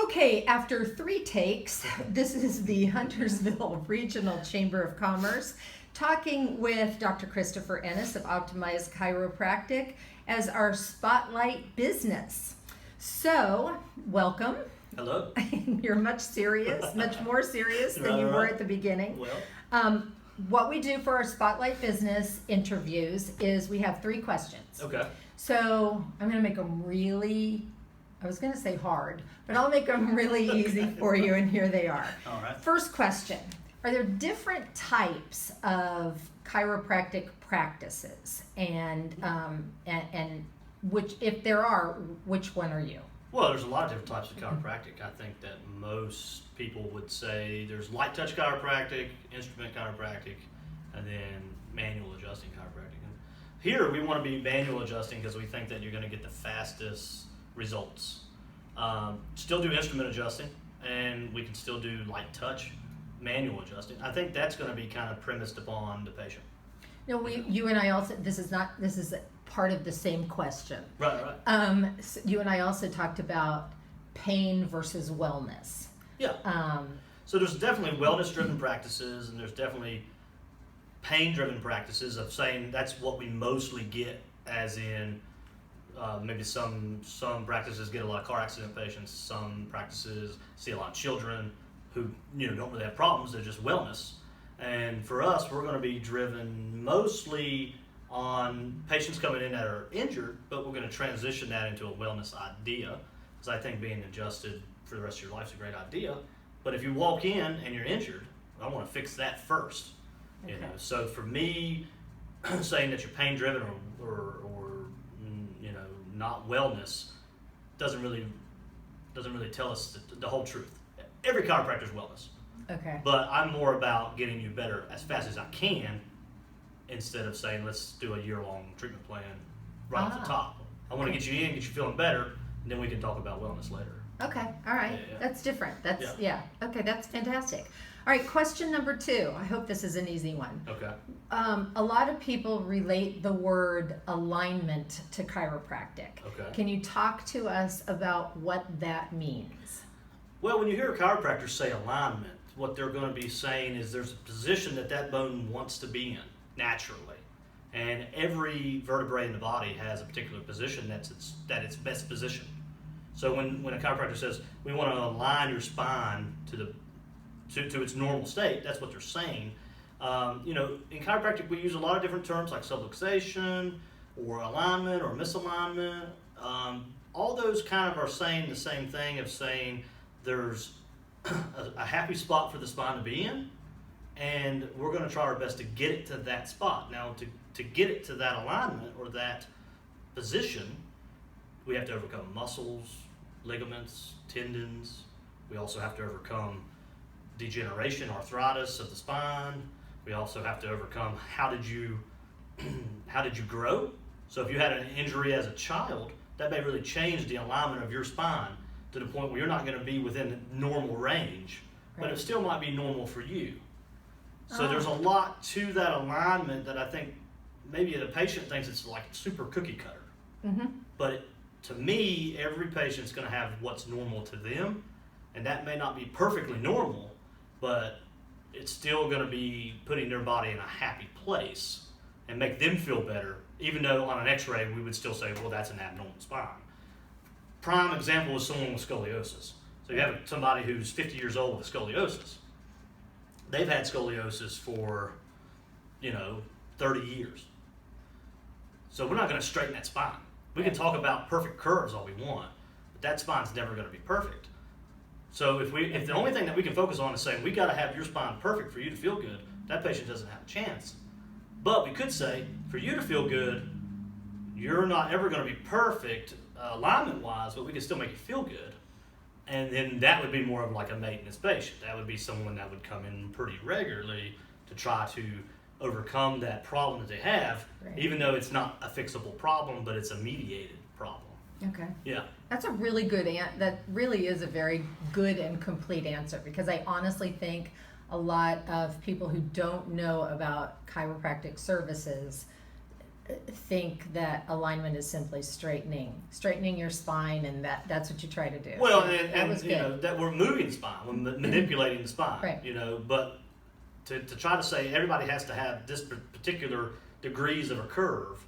Okay, after 3 takes, this is the Huntersville Regional Chamber of Commerce talking with Dr. Christopher Ennis of Optimized Chiropractic as our spotlight business. So, welcome. Hello. You're much more serious than you were at the beginning. Well, what we do for our spotlight business interviews is we have 3 questions. okay. So, I'm going to make them really, I was going to say hard, but I'll make them really easy for you, and here they are. All right. First question. Are there different types of chiropractic practices? And which, if there are, which one are you? Well, there's a lot of different types of chiropractic. I think that most people would say there's light touch chiropractic, instrument chiropractic, and then manual adjusting chiropractic. And here we want to be manual adjusting because we think that you're going to get the fastest results. Still do instrument adjusting, and we can still do light touch manual adjusting. I think that's going to be kind of premised upon the patient. No, you and I also, this is part of the same question. Right. So you and I also talked about pain versus wellness. Yeah. So there's definitely wellness-driven practices, and there's definitely pain-driven practices of saying that's what we mostly get, as in maybe some practices get a lot of car accident patients, some practices see a lot of children who don't really have problems, they're just wellness. And for us, we're going to be driven mostly on patients coming in that are injured, but we're going to transition that into a wellness idea, because I think being adjusted for the rest of your life is a great idea. But if you walk in and you're injured, I want to fix that first. Okay. So for me, saying that you're pain driven or not wellness doesn't really tell us the whole truth. Every chiropractor is wellness. Okay. But I'm more about getting you better as fast as I can, instead of saying let's do a year-long treatment plan right off the top. I want to get you in, get you feeling better, and then we can talk about wellness later. Okay, all right. Yeah. That's different. Okay, that's fantastic. All right, question number 2. I hope this is an easy one. Okay. A lot of people relate the word alignment to chiropractic. Okay. Can you talk to us about what that means? Well, when you hear a chiropractor say alignment, what they're going to be saying is there's a position that bone wants to be in naturally. And every vertebrae in the body has a particular position that's its best position. So when a chiropractor says we want to align your spine to its normal state, that's what they're saying. In chiropractic we use a lot of different terms like subluxation or alignment or misalignment. All those kind of are saying the same thing, of saying there's a happy spot for the spine to be in, and we're going to try our best to get it to that spot. Now, to get it to that alignment or that position, we have to overcome muscles, ligaments, tendons. We also have to overcome degeneration, arthritis of the spine. We also have to overcome how did you grow. So if you had an injury as a child, that may really change the alignment of your spine to the point where you're not going to be within normal range, but it still might be normal for you. So there's a lot to that alignment that I think maybe the patient thinks it's like super cookie cutter. Mm-hmm. But to me, every patient's going to have what's normal to them, and that may not be perfectly normal, but it's still going to be putting their body in a happy place and make them feel better, even though on an x-ray we would still say, well, that's an abnormal spine. Prime example is someone with scoliosis. So you have somebody who's 50 years old with scoliosis. They've had scoliosis for 30 years. So we're not going to straighten that spine. We can talk about perfect curves all we want, but that spine's never going to be perfect. So if the only thing that we can focus on is saying we got to have your spine perfect for you to feel good, that patient doesn't have a chance. But we could say, for you to feel good, you're not ever going to be perfect alignment-wise, but we can still make you feel good. And then that would be more of like a maintenance patient. That would be someone that would come in pretty regularly to try to overcome that problem that they have, even though it's not a fixable problem, but it's a mediated problem. Okay. Yeah. That's a really good that really is a very good and complete answer, because I honestly think a lot of people who don't know about chiropractic services think that alignment is simply straightening your spine, and that's what you try to do. Well, So and that was you good. know that we're moving the spine, we're manipulating the spine. Right. You know, but to try to say everybody has to have this particular degrees of a curve,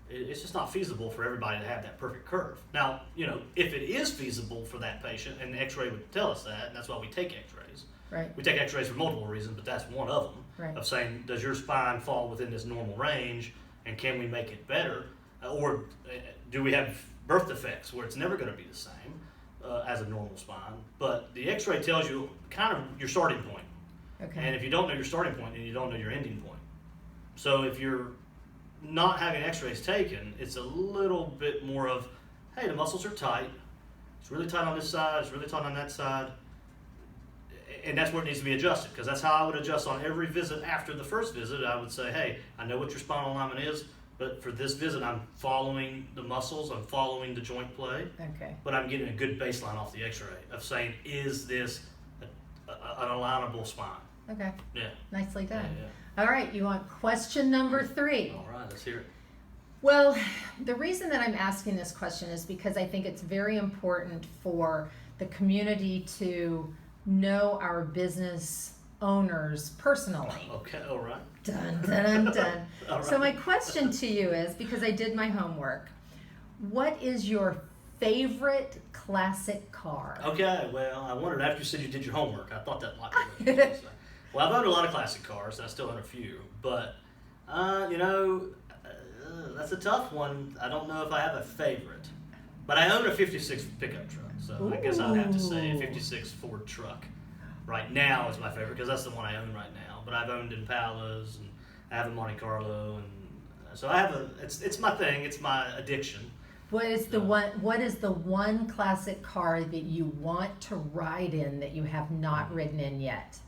it's just not feasible for everybody to have that perfect curve. Now, you know, if it is feasible for that patient, and the X-ray would tell us that, and that's why we take X-rays. Right. We take X-rays for multiple reasons, but that's one of them. Right. Of saying, does your spine fall within this normal range, and can we make it better, or do we have birth defects where it's never going to be the same as a normal spine? But the X-ray tells you kind of your starting point. Okay. And if you don't know your starting point, then you don't know your ending point. So if you're not having X-rays taken, it's a little bit more of, hey, the muscles are tight. It's really tight on this side. It's really tight on that side. And that's where it needs to be adjusted, because that's how I would adjust on every visit after the first visit. I would say, hey, I know what your spinal alignment is, but for this visit, I'm following the muscles, I'm following the joint play, Okay. but I'm getting a good baseline off the X-ray of saying, is this an alignable spine? Okay. Yeah. Nicely done. Yeah. All right. You want question number 3? All right, let's hear it. Well, the reason that I'm asking this question is because I think it's very important for the community to know our business owners personally. Okay, all right. Dun, dun, dun, dun. All right. So my question to you is, because I did my homework, what is your favorite classic car? Okay, well, I wondered after you said you did your homework, I thought that might be what you were gonna say. Well, I've owned a lot of classic cars, and I still own a few, but, you know, that's a tough one. I don't know if I have a favorite, but I own a 56 pickup truck, so I guess I'd have to say a 56 Ford truck. Right now is my favorite, because that's the one I own right now, but I've owned Impalas, and I have a Monte Carlo, and so I have it's my thing, it's my addiction. What is the one classic car that you want to ride in that you have not ridden in yet?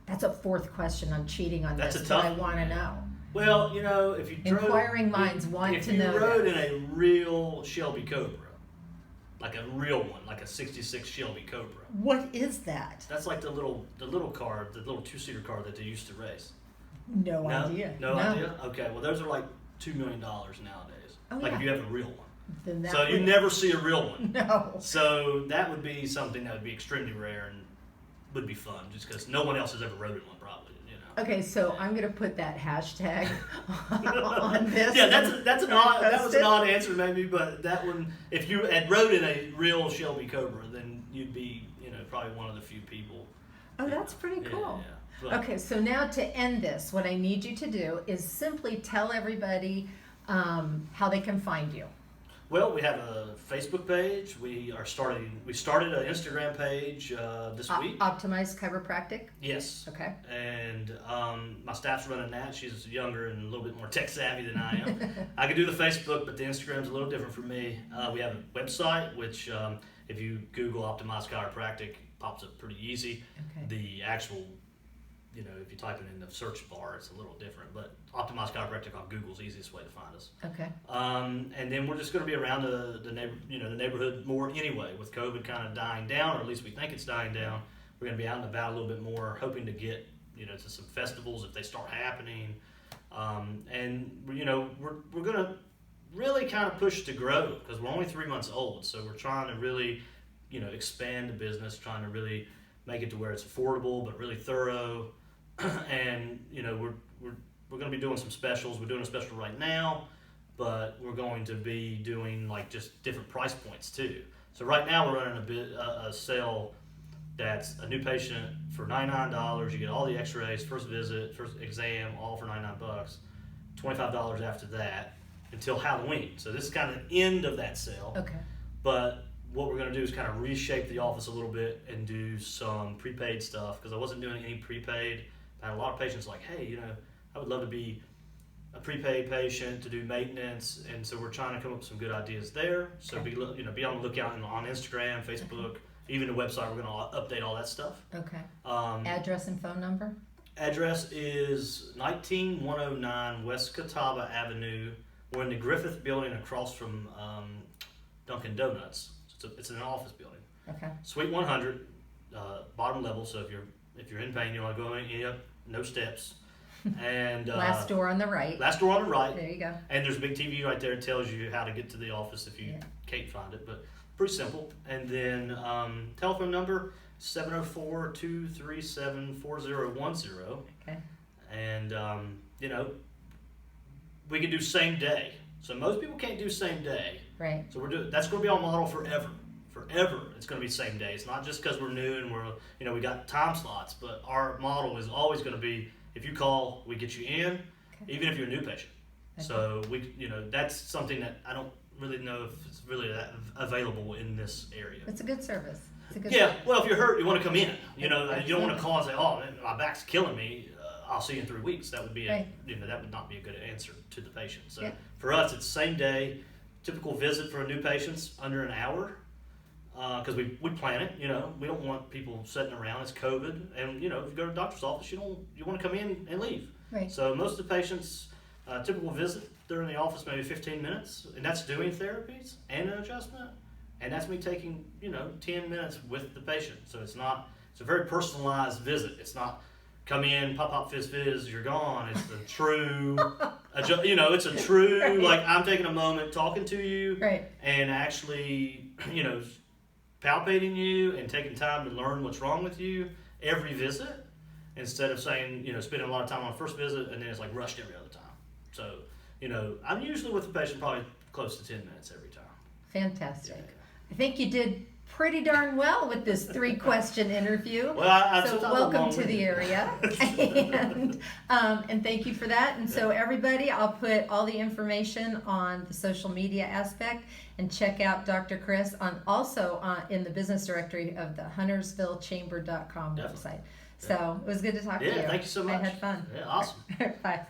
That's a 4th question. I'm cheating on That's this, a but tough I want to know. Well, you know, if you drove... Inquiring minds want to know If you rode this. in a real Shelby Cobra, like a real one, like a 66 Shelby Cobra, What is that? that's like the little car, the little 2-seater car that they used to race. No idea. No idea? Okay, well, those are like $2 million nowadays. Oh, like yeah. if you have a real one. Then that So you would- never see a real one. No. So that would be something that would be extremely rare and would be fun, just because no one else has ever rode in one, probably. You know. Okay, so I'm gonna put that hashtag on this. Yeah, that's an odd, that was Post an it. odd answer maybe, but that one, if you had rode in a real Shelby Cobra, then you'd be, you know, probably one of the few people. Oh, that's pretty cool. Yeah. But, Okay, so now to end this, what I need you to do is simply tell everybody how they can find you. Well, we have a Facebook page. We started an Instagram page this week. Optimized Chiropractic. Yes. Okay. And my staff's running that. She's younger and a little bit more tech savvy than I am. I can do the Facebook, but the Instagram's a little different for me. We have a website, which if you Google Optimized Chiropractic, pops up pretty easy. Okay. The actual, you know, if you type it in the search bar, it's a little different. But Optimized Chiropractic on Google's the easiest way to find us. Okay. And then we're just going to be around the neighborhood more anyway. With COVID kind of dying down, or at least we think it's dying down, we're going to be out and about a little bit more, hoping to get, you know, to some festivals if they start happening. And you know, we're going to really kind of push to grow, because we're only 3 months old, so we're trying to really, you know, expand the business, trying to really make it to where it's affordable but really thorough. And you know, we're going to be doing some specials. We're doing a special right now, but we're going to be doing like just different price points too. So right now we're running a sale that's a new patient for $99. You get all the X-rays, first visit, first exam, all for $99. $25 after that until Halloween. So this is kind of the end of that sale. Okay. But what we're going to do is kind of reshape the office a little bit and do some prepaid stuff, because I wasn't doing any prepaid. I had a lot of patients like, hey, you know, I would love to be a prepaid patient to do maintenance, and so we're trying to come up with some good ideas there. So Okay. be on the lookout on Instagram, Facebook, even the website. We're going to update all that stuff. Okay. Um, Address and phone number? Address is 19109 West Catawba Avenue. We're in the Griffith building across from Dunkin' Donuts. It's an office building. Okay. Suite 100, bottom level. So if you're in pain, you want to go in, up, no steps. And Last door on the right. last door on the right. There you go. And there's a big TV right there that tells you how to get to the office if you can't find it, but pretty simple. And then telephone number 704-237-4010. Okay. And we can do same day. So most people can't do same day. Right. So that's going to be our model forever. Forever, it's going to be same day. It's not just because we're new and we got time slots, but our model is always going to be, if you call, we get you in, even if you're a new patient. Okay. So that's something that I don't really know if it's really that available in this area. It's a good service. It's a good Yeah, service. well, if you're hurt, you want to come in. You don't want Absolutely. to call and say, "Oh, man, my back's killing me. I'll see you in 3 weeks." That would be Right. that would not be a good answer to the patient. So Yeah. for us, it's same day. Typical visit for a new patient's under an hour. Because we plan it, we don't want people sitting around. It's COVID, and if you go to the doctor's office, you want to come in and leave. Right. So most of the patients, typical visit, they're in the office maybe 15 minutes, and that's doing therapies and an adjustment, and that's me taking 10 minutes with the patient. So it's a very personalized visit. It's not come in, pop, fizz, you're gone. It's a true, it's a true Right. like I'm taking a moment talking to you, Right. and actually palpating you and taking time to learn what's wrong with you every visit, instead of saying, spending a lot of time on the first visit and then it's like rushed every other time. So, I'm usually with the patient probably close to 10 minutes every time. Fantastic. Yeah. I think you did pretty darn well with this 3-question interview. Well, So welcome to the area, and thank you for that. And so everybody, I'll put all the information on the social media aspect, and check out Dr. Chris in the business directory of the HuntersvilleChamber.com Definitely. website. So it was good to talk to you. Yeah, thank you so much. I had fun. Yeah, awesome. Bye.